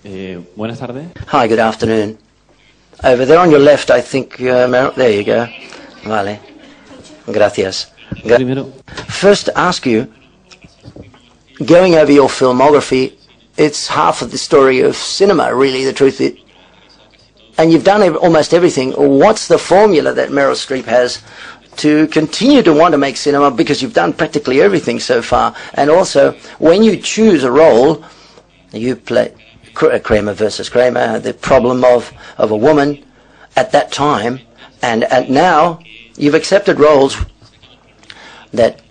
Buenas tardes. Hi, good afternoon. Over there on your left, I think, Meryl, there you go. Vale. Gracias. Primero, First to ask you, going over your filmography, it's half of the story of cinema, really, the truth is. And you've done almost everything. What's the formula that Meryl Streep has to continue to want to make cinema, because you've done practically everything so far? And also, when you choose a role, you play Kramer versus Kramer, the problem of a woman at that time, and now you've accepted roles that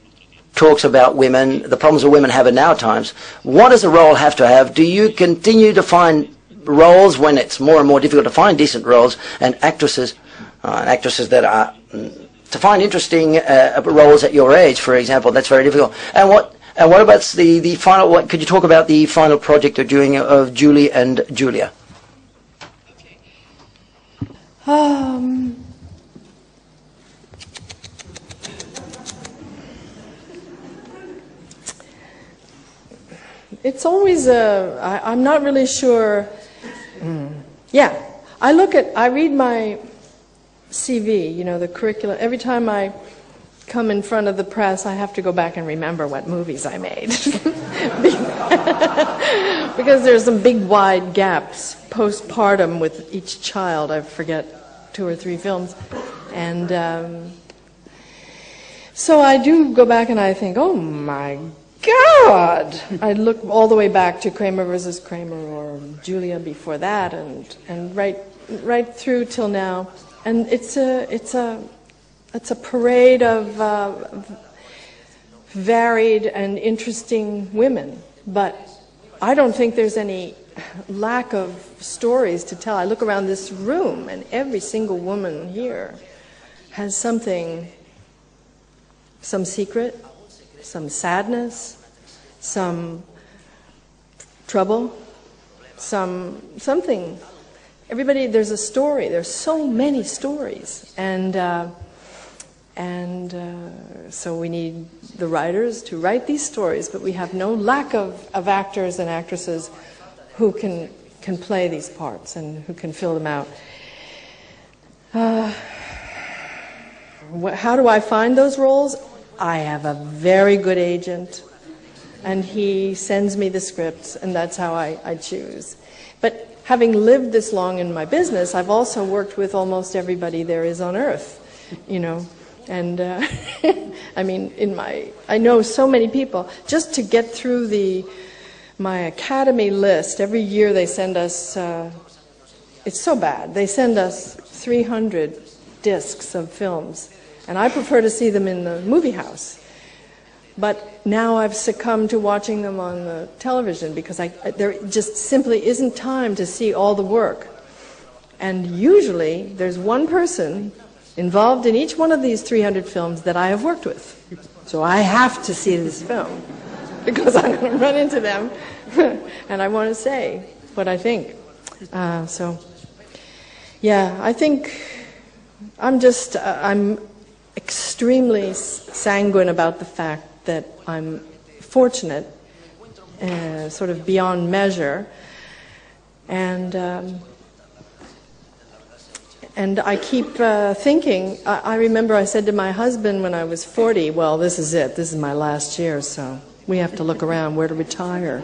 talks about women, the problems that women have in our times. What does a role have to have? Do you continue to find roles when it's more and more difficult to find decent roles, and actresses that are to find interesting roles at your age, for example? That's very difficult. And what about the final? Could you talk about the final project you're doing of Julie and Julia? It's always I'm not really sure. Yeah, I read my CV, you know, the curriculum. Every time I come in front of the press, I have to go back and remember what movies I made. Because there's some big wide gaps postpartum with each child. I forget 2 or 3 films. And so I do go back and I think, oh my God! I look all the way back to Kramer versus Kramer or Julia before that, and right through till now. And it's a parade of varied and interesting women, but I don't think there's any lack of stories to tell. I look around this room, and every single woman here has something, some secret, some sadness, some trouble, something. Everybody, there's a story. There's so many stories, and so we need the writers to write these stories. But we have no lack of actors and actresses who can play these parts and who can fill them out. How do I find those roles? I have a very good agent, and he sends me the scripts, and that's how I choose. But having lived this long in my business, I've also worked with almost everybody there is on earth, you know. And I mean, I know so many people. Just to get through my Academy list, every year they send us, it's so bad, they send us 300 discs of films. And I prefer to see them in the movie house. But now I've succumbed to watching them on the television because there just simply isn't time to see all the work. And usually there's one person involved in each one of these 300 films that I have worked with. So I have to see this film because I'm going to run into them and I want to say what I think. So, yeah, I think I'm extremely sanguine about the fact that I'm fortunate, sort of beyond measure, and I keep thinking. I remember I said to my husband when I was 40, well, this is it. This is my last year, so we have to look around where to retire.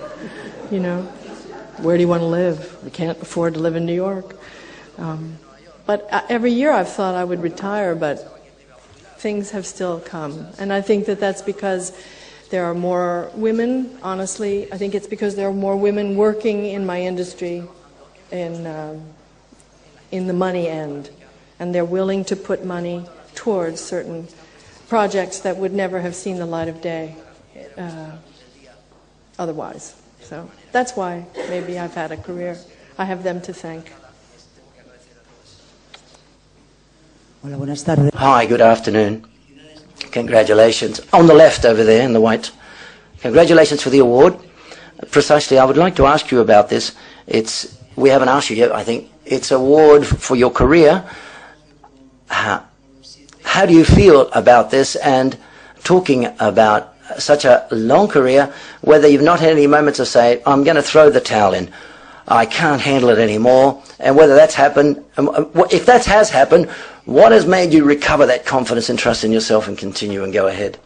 You know, where do you want to live? We can't afford to live in New York. But every year I've thought I would retire, but things have still come. And I think that that's because there are more women, honestly. I think it's because there are more women working in my industry in the money end. And they're willing to put money towards certain projects that would never have seen the light of day otherwise. So that's why maybe I've had a career. I have them to thank. Hi, good afternoon. Congratulations. On the left over there in the white. Congratulations for the award. Precisely, I would like to ask you about this. We haven't asked you yet, I think. It's an award for your career. How do you feel about this, and talking about such a long career, whether you've not had any moments of say, I'm going to throw the towel in? I can't handle it anymore. And whether that's happened, if that has happened, what has made you recover that confidence and trust in yourself and continue and go ahead?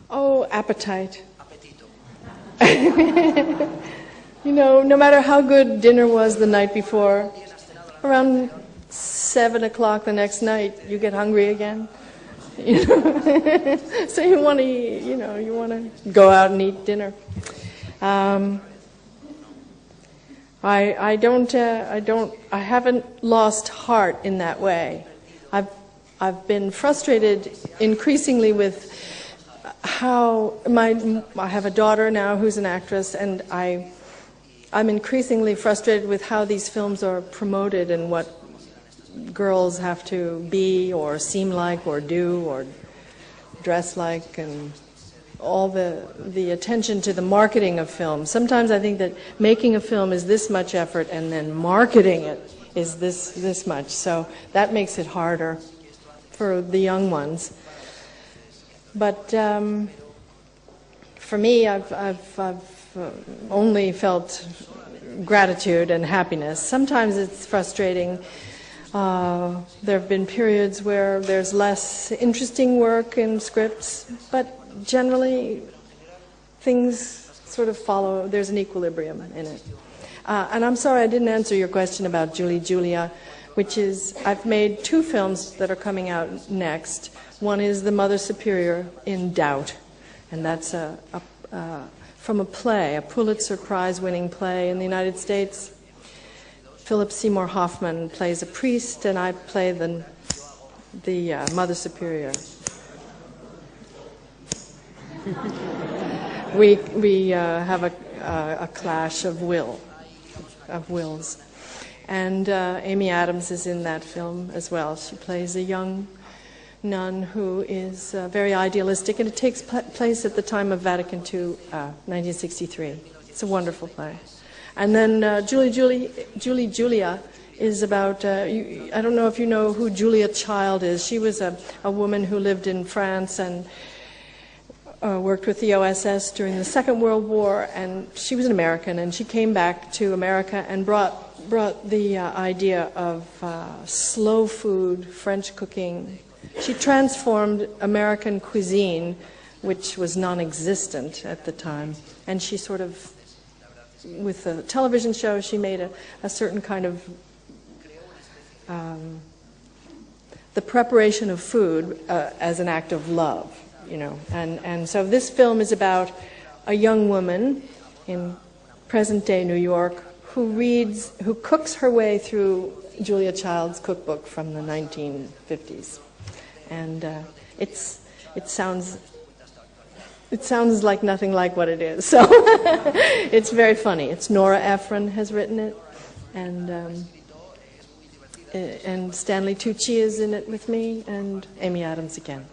Oh, appetite. You know, no matter how good dinner was the night before, around 7 o'clock the next night, you get hungry again. You know? So you want to, you know, you want to go out and eat dinner. I haven't lost heart in that way. I've been frustrated increasingly with how I have a daughter now who's an actress, and I'm increasingly frustrated with how these films are promoted and what girls have to be or seem like or do or dress like, and all the attention to the marketing of film. Sometimes I think that making a film is this much effort and then marketing it is this much. So that makes it harder for the young ones. But for me, I've only felt gratitude and happiness. Sometimes it's frustrating. There have been periods where there's less interesting work in scripts, but generally things sort of follow. There's an equilibrium in it. And I'm sorry I didn't answer your question about Julie Julia, which is, I've made 2 films that are coming out next. One is The Mother Superior in Doubt, and that's from a play, a Pulitzer Prize-winning play in the United States. Philip Seymour Hoffman plays a priest, and I play the Mother Superior. We have a clash of wills. And Amy Adams is in that film as well. She plays a young nun who is very idealistic, and it takes place at the time of Vatican II, 1963. It's a wonderful play. And then Julie Julia is about, I don't know if you know who Julia Child is. She was a woman who lived in France and worked with the OSS during the Second World War, and she was an American, and she came back to America and brought the idea of slow food, French cooking. She transformed American cuisine, which was non-existent at the time, and she sort of, with a television show, she made a certain kind of the preparation of food as an act of love, you know. And so this film is about a young woman in present-day New York who cooks her way through Julia Child's cookbook from the 1950s. And it sounds like nothing like what it is. So it's very funny. It's Nora Ephron has written it, and Stanley Tucci is in it with me, and Amy Adams again.